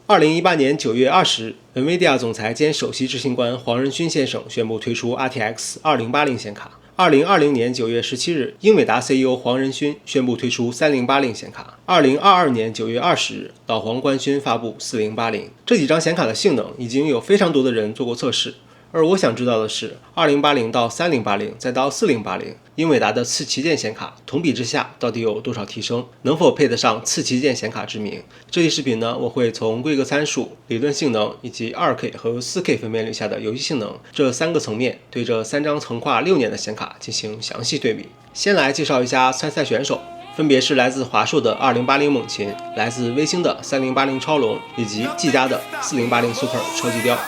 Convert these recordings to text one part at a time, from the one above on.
2018年9月20日 ，NVIDIA 总裁兼首席执行官黄仁勋先生宣布推出 RTX 2080显卡。2020年9月17日，英伟达 CEO 黄仁勋宣布推出3080显卡。2022年9月20日，老黄官宣发布4080。这几张显卡的性能已经有非常多的人做过测试。而我想知道的是，2080到3080再到4080，英伟达的次旗舰显卡同比之下到底有多少提升？能否配得上次旗舰显卡之名？这期视频呢，我会从规格参数、理论性能以及 2K 和 4K 分辨率下的游戏性能这3个层面，对这3张横跨6年的显卡进行详细对比。先来介绍一下参赛选手，分别是来自华硕的2080猛禽、来自微星的3080超龙以及技嘉的4080 Super 超级雕。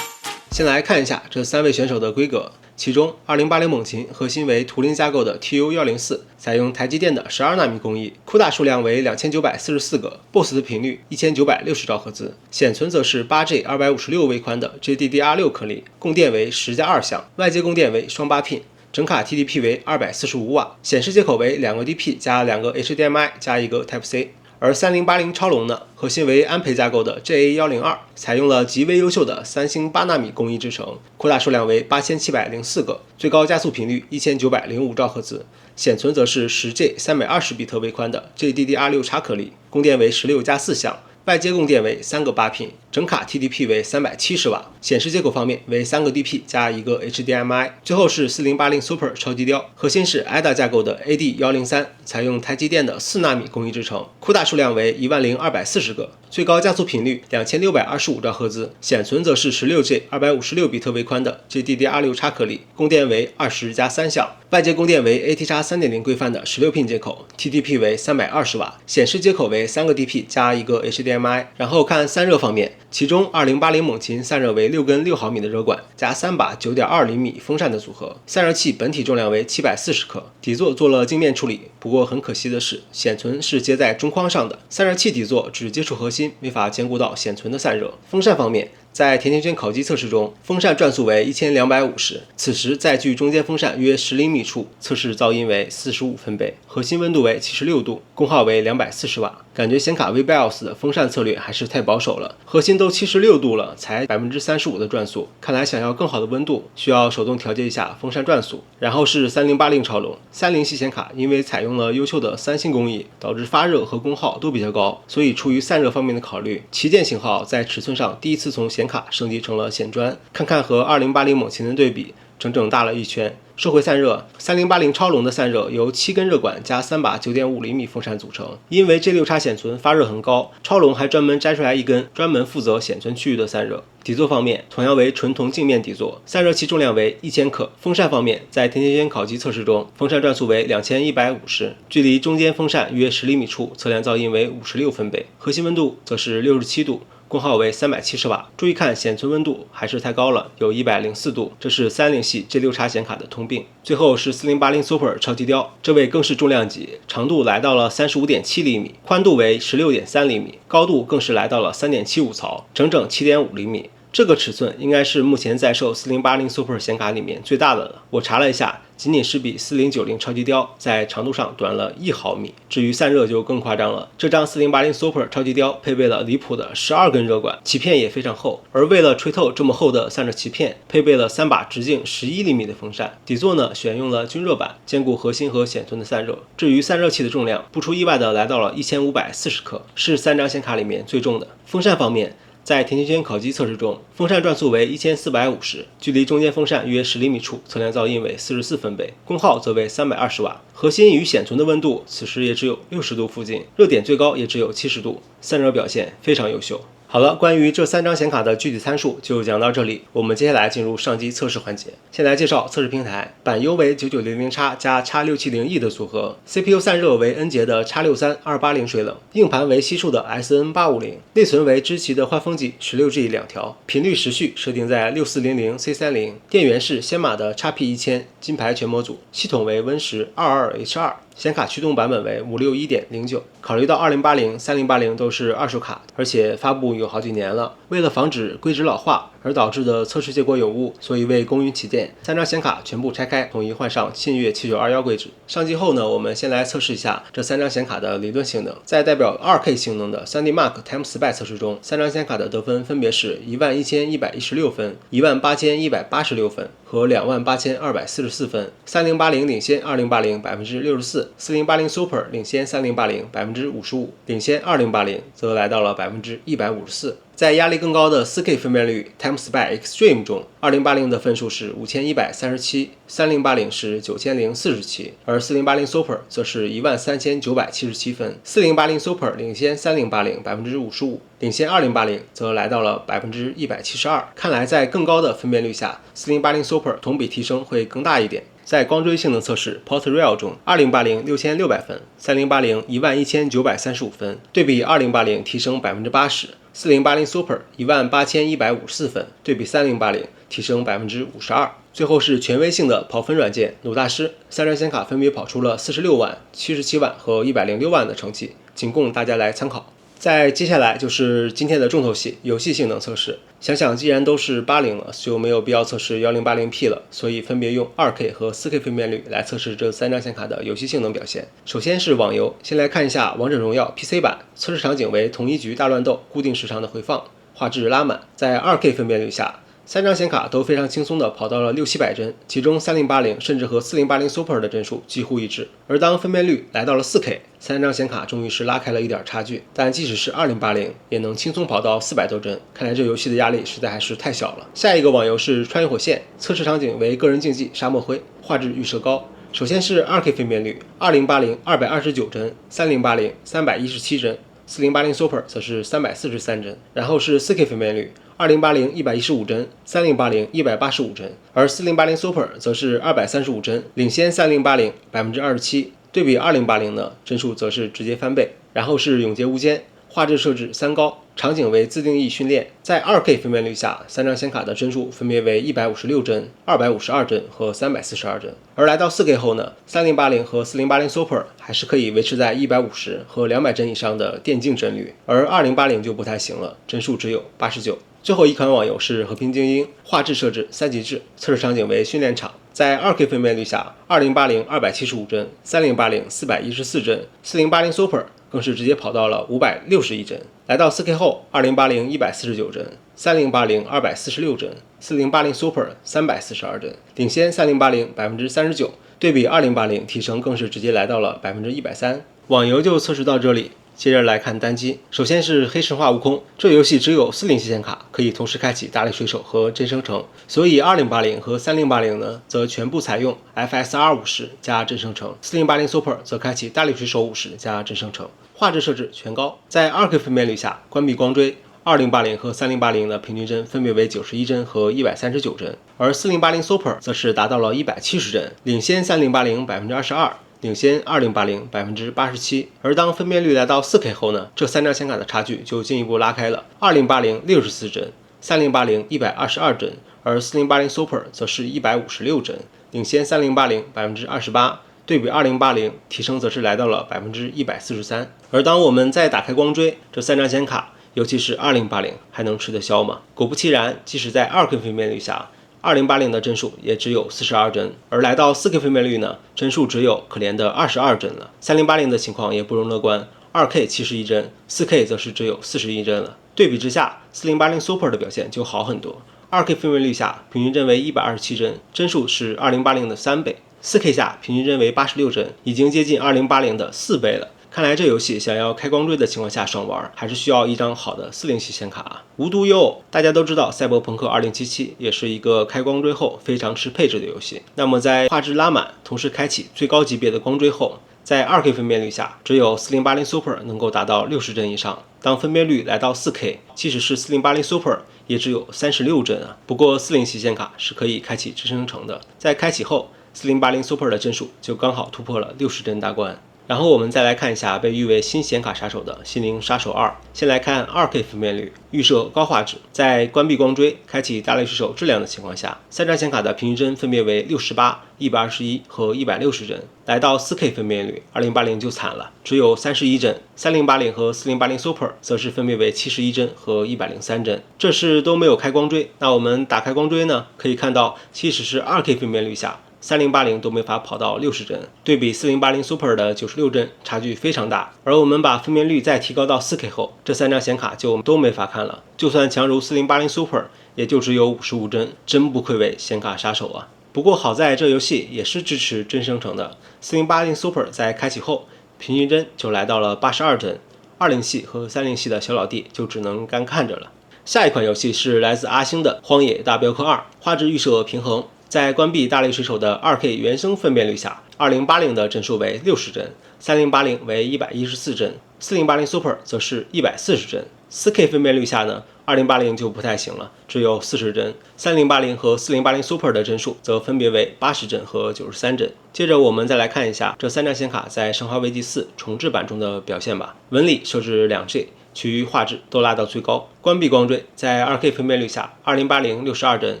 先来看一下这3位选手的规格，其中2080猛禽核心为图灵架构的 TU104， 采用台积电的12纳米工艺，CUDA 数量为2944个 ，BOSS 的频率1960兆赫兹，显存则是 8G 256微宽的 GDDR6 颗粒，供电为10+2项，外接供电为双8 pin， 整卡 TDP 为245瓦，显示接口为2个 DP 加2个 HDMI 加1个 Type-C。而3080超龙呢，核心为安培架构的 JA102， 采用了极为优秀的三星8纳米工艺制成，CUDA 数量为8704个，最高加速频率1905兆赫兹，显存则是10G 320比特微宽的 GDDR6X 颗粒，供电为16+4项，外接供电为3个8 pin， 整卡 TDP 为370瓦，显示接口方面为3个 DP 加1个 HDMI。最后是4080 Super 超级雕，核心是 AIDA 架构的 AD103， 采用台积电的4纳米工艺制成，CUDA 数量为10240个，最高加速频率2625兆赫兹，显存则是16G 256比特微宽的 GDDR6X 颗粒，供电为20+3项，外接供电为 ATX 3.0 规范的16 pin 接口， TDP 为320瓦，显示接口为3个 DP 加1个 HDMI。然后看散热方面，其中2080猛禽散热为6根6毫米的热管加3把 9.2厘米风扇的组合，散热器本体重量为740克，底座做了镜面处理，不过很可惜的是，显存是接在中框上的，散热器底座只接触核心，没法兼顾到显存的散热。风扇方面，在甜甜圈烤鸡测试中，风扇转速为1250，此时在距中间风扇约10厘米处，测试噪音为45分贝，核心温度为76度，功耗为240瓦。感觉显卡 VBIOS 的风扇策略还是太保守了，核心都76度了，才35%的转速，看来想要更好的温度，需要手动调节一下风扇转速。然后是3080超龙，30系显卡因为采用了优秀的三星工艺，导致发热和功耗都比较高，所以出于散热方面的考虑，旗舰型号在尺寸上第一次从显卡升级成了显砖。看看和2080猛禽的对比，整整大了一圈。说回散热，3080超龙的散热由7根热管加3把 9.5厘米风扇组成。因为 G6X 显存发热很高，超龙还专门摘出来一根专门负责显存区域的散热。底座方面，同样为纯铜镜面底座，散热器重量为1000克。风扇方面，在甜甜圈烤鸡测试中，风扇转速为2150，距离中间风扇约10厘米处，测量噪音为56分贝，核心温度则是67度。功耗为370瓦，注意看显存温度还是太高了，有104度，这是30系 G6X 显卡的通病。最后是4080 Super 超级雕，这位更是重量级，长度来到了 35.7 厘米，宽度为 16.3 厘米，高度更是来到了 3.75 槽，整整 7.5 厘米。这个尺寸应该是目前在售4080 Super 显卡里面最大的了。我查了一下，仅仅是比4090超级雕在长度上短了1毫米。至于散热就更夸张了，这张4080 Super 超级雕配备了离谱的12根热管，鳍片也非常厚，而为了吹透这么厚的散热鳍片，配备了3把直径11厘米的风扇。底座呢选用了均热板，兼顾核心和显存的散热。至于散热器的重量，不出意外的来到了1540克，是3张显卡里面最重的。风扇方面，在甜甜圈烤鸡测试中，风扇转速为1450，距离中间风扇约10厘米处，测量噪音为44分贝，功耗则为320瓦。核心与显存的温度此时也只有60度附近，热点最高也只有70度，散热表现非常优秀。好了，关于这3张显卡的具体参数就讲到这里，我们接下来进入上机测试环节。先来介绍测试平台，版优为 9900X 加 X670E 的组合， CPU 散热为恩捷的 X63 280水冷，硬盘为西数的 SN850， 内存为知奇的换风机 16G 2条，频率时序设定在 6400C30， 电源是先马的 XP1000 金牌全模组，系统为 Win10 22H2，显卡驱动版本为561.09。考虑到2080、3080都是二手卡，而且发布有好几年了，为了防止硅脂老化而导致的测试结果有误，所以为公允起见，3张显卡全部拆开，统一换上信越7921硅脂。上机后呢，我们先来测试一下这3张显卡的理论性能。在代表 2K 性能的 3D Mark TimeSpy 测试中，3张显卡的得分分别是11116分、18186分和28244分。3080领先2080 64%， 4080 Super 领先3080 55%， 领先2080则来到了154%。在压力更高的 4K 分辨率 TimeSpy Extreme 中，2080的分数是5137， 3080是9047，而4080 Super 则是13977分。4080 Super 领先3080 55%，领先2080则来到了172%。看来在更高的分辨率下，4080 Super 同比提升会更大一点。在光追性能测试 Portreal 中，2080 6600分，3080 11935分，对比2080提升80%。4080 Super 18154分，对比3080提升52%。最后是权威性的跑分软件努大师，3张显卡分别跑出了46万、77万和106万的成绩，仅供大家来参考。在接下来就是今天的重头戏，游戏性能测试。想想既然都是80了，就没有必要测试 1080P 了，所以分别用 2K 和 4K 分辨率来测试这3张显卡的游戏性能表现。首先是网游，先来看一下王者荣耀 PC 版，测试场景为同一局大乱斗，固定时长的回放，画质拉满。在 2K 分辨率下，3张显卡都非常轻松地跑到了600-700帧，其中3080甚至和4080 Super 的帧数几乎一致。而当分辨率来到了 4K，3张显卡终于是拉开了一点差距，但即使是2080也能轻松跑到400多帧，看来这游戏的压力实在还是太小了。下一个网游是穿越火线，测试场景为个人竞技沙漠灰，画质预设高。首先是 2K 分辨率，2080 229帧，3080 317帧，4080 Super 则是343帧。然后是 4K 分辨率，2080 115帧，3080 185帧，而4080 Super 则是235帧，领先3080 27%。对比2080呢，帧数则是直接翻倍。然后是永劫无间，画质设置3高，场景为自定义训练。在 2K 分辨率下，3张显卡的帧数分别为156帧、252帧和342帧。而来到 4K 后呢，3080和4080 Super 还是可以维持在150和200帧以上的电竞帧率，而2080就不太行了，帧数只有89。最后一款网游是和平精英，画质设置3级制，测试场景为训练场。在 2K 分辨率下，2080 275帧，3080 414帧，4080 Super 更是直接跑到了561帧。来到 4K 后，2080 149帧，3080 246帧，4080 Super 342帧，领先3080 39%，对比2080提升更是直接来到了130%。网游就测试到这里。接着来看单机，首先是黑神话悟空，这游戏只有40系显卡可以同时开启大力水手和真生成，所以2080和3080呢则全部采用 FSR 50加真生成，4080 Super 则开启大力水手50加真生成，画质设置全高。在 2K 分辨率下关闭光追，2080和3080的平均帧分别为91帧和139帧，而4080 Super 则是达到了170帧，领先3080 22%。领先2080 87%，而当分辨率来到 4K 后呢，这3张显卡的差距就进一步拉开了。2080 64帧，3080 122帧，而4080 Super 则是156帧，领先3080 28%，对比2080提升则是来到了143%。而当我们再打开光追，这3张显卡，尤其是2080还能吃得消吗？果不其然，即使在 2K 分辨率下，2080的帧数也只有42帧，而来到 4K 分辨率呢，帧数只有可怜的22帧了。3080的情况也不容乐观，2K 71帧，4K 则是只有41帧了。对比之下，4080 Super 的表现就好很多。2K 分辨率下，平均帧为127帧，帧数是2080的3倍；4K 下，平均帧为86帧，已经接近2080的4倍了。看来这游戏想要开光追的情况下爽玩，还是需要一张好的40系显卡啊。无独有偶，大家都知道赛博朋克2077也是一个开光追后非常吃配置的游戏。那么在画质拉满，同时开启最高级别的光追后，在 2K 分辨率下，只有4080 Super 能够达到60帧以上。当分辨率来到 4K， 即使是4080 Super 也只有36帧啊。不过40系显卡是可以开启真生成的，在开启后，4080 Super 的帧数就刚好突破了60帧大关。然后我们再来看一下被誉为新显卡杀手的心灵杀手2。先来看 2K 分辨率，预设高画质，在关闭光追、开启大类水手质量的情况下，三张显卡的平均帧分别为68、121和160帧。来到 4K 分辨率，2080就惨了，只有31帧，3080和4080 Super 则是分别为71帧和103帧。这是都没有开光追。那我们打开光追呢，可以看到，即使是 2K 分辨率下，3080都没法跑到60帧，对比4080 Super 的96帧，差距非常大。而我们把分辨率再提高到 4K 后，这三张显卡就都没法看了。就算强如4080 Super， 也就只有55帧，真不愧为显卡杀手啊！不过好在这游戏也是支持帧生成的，4080 Super 在开启后，平均帧就来到了82帧，20系和30系的小老弟就只能干看着了。下一款游戏是来自阿星的《荒野大镖客2》，画质预设平衡。在关闭大类水手的 2K 原生分辨率下，2080的帧数为60帧，3080为114帧，4080 Super 则是140帧。4K 分辨率下呢，2080就不太行了，只有40帧，3080和4080 Super 的帧数则分别为80帧和93帧。接着我们再来看一下这三张显卡在《生化危机4》重置版中的表现吧。纹理设置 2G， 其余画质都拉到最高。关闭光追，在 2K 分辨率下，2080 62帧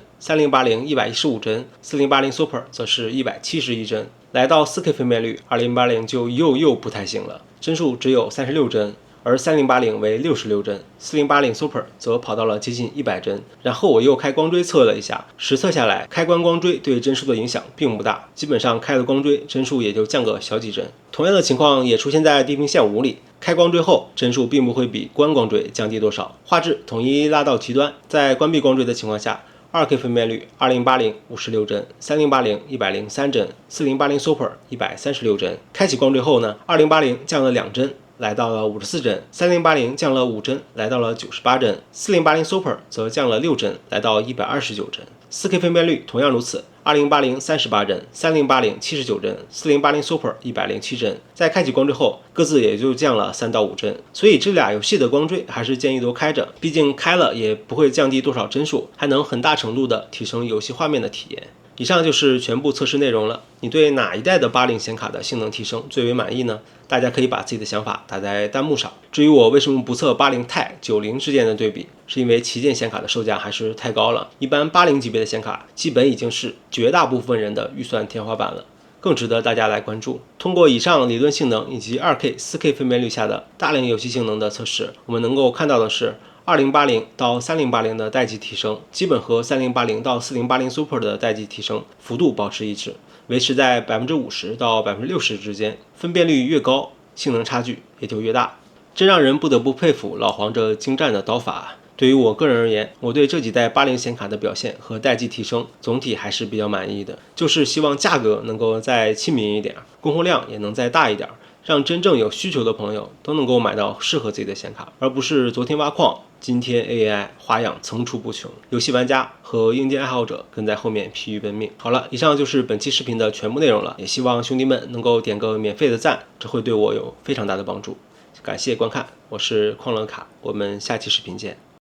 ，3080 115帧，4080 Super 则是171帧。来到 4K 分辨率，2080就又不太行了，帧数只有36帧。而3080为66帧，4080 Super 则跑到了接近100帧。然后我又开光追测了一下，实测下来，开关光追对帧数的影响并不大，基本上开了光追，帧数也就降个小几帧。同样的情况也出现在地平线5里，开光追后，帧数并不会比关光追降低多少，画质统一拉到极端。在关闭光追的情况下，2K 分辨率2080 56帧，3080 103帧，4080 Super 136帧。开启光追后呢，2080降了2帧。来到了54帧，3080降了5帧，来到了98帧，4080 Super 则降了6帧，来到129帧。4K 分辨率同样如此，2080 38帧，3080 79帧，4080 Super 107帧。在开启光追后，各自也就降了3到5帧。所以这俩游戏的光追还是建议都开着，毕竟开了也不会降低多少帧数，还能很大程度的提升游戏画面的体验。以上就是全部测试内容了。你对哪一代的80显卡的性能提升最为满意呢？大家可以把自己的想法打在弹幕上。至于我为什么不测80 Ti、90之间的对比，是因为旗舰显卡的售价还是太高了，一般80级别的显卡基本已经是绝大部分人的预算天花板了，更值得大家来关注。通过以上理论性能以及 2K、4K 分辨率下的大量游戏性能的测试，我们能够看到的是2080到3080的待机提升基本和3080到4080 Super 的待机提升幅度保持一致，维持在 50% 到 60% 之间。分辨率越高，性能差距也就越大，真让人不得不佩服老黄这精湛的刀法。对于我个人而言，我对这几代80显卡的表现和待机提升总体还是比较满意的，就是希望价格能够再亲民一点，供货量也能再大一点，让真正有需求的朋友都能够买到适合自己的显卡，而不是昨天挖矿，今天 AI 花样层出不穷，游戏玩家和硬件爱好者跟在后面疲于奔命。好了，以上就是本期视频的全部内容了，也希望兄弟们能够点个免费的赞，这会对我有非常大的帮助。感谢观看，我是矿乐卡，我们下期视频见。